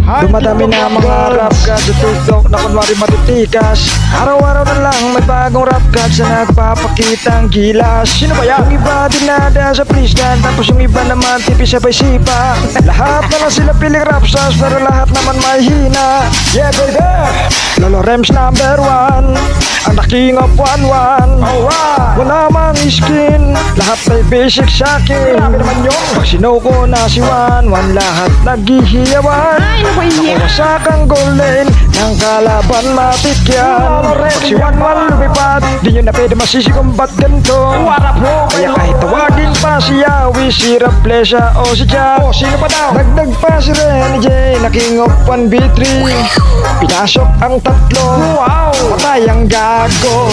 Dumadami na mga rap god sa TikTok na kunwari matitikas. Araw-araw na lang may bagong rap god sa nagpapakitang gilas. Sino ba yan? Yung iba dinada sa prisgan, tapos yung iba naman tipis sabay sipa. Lahat na lang sila piling rap stars, pero lahat naman may hina. Yeah baby, Lolo Rems number 1, ang the king of 1-1. Wala mang skin, lahat ay basic sa'kin. Grabe naman yun. Pag sinuko na si 1-1, lahat naghihiyawan. Ay, naku, iya. Wasak ang goal lane ng kalaban matikyan. Pag si 1-1 lumipad, di nyo na pwede masisi kung ba't ganito. Kaya kahit tawagin pa si Yawi, si Raplesa o si Jack, sino pa daw? Dagdag pa si Renny J na king of 1v3. Pinasok ang tatlo, patay ang gago.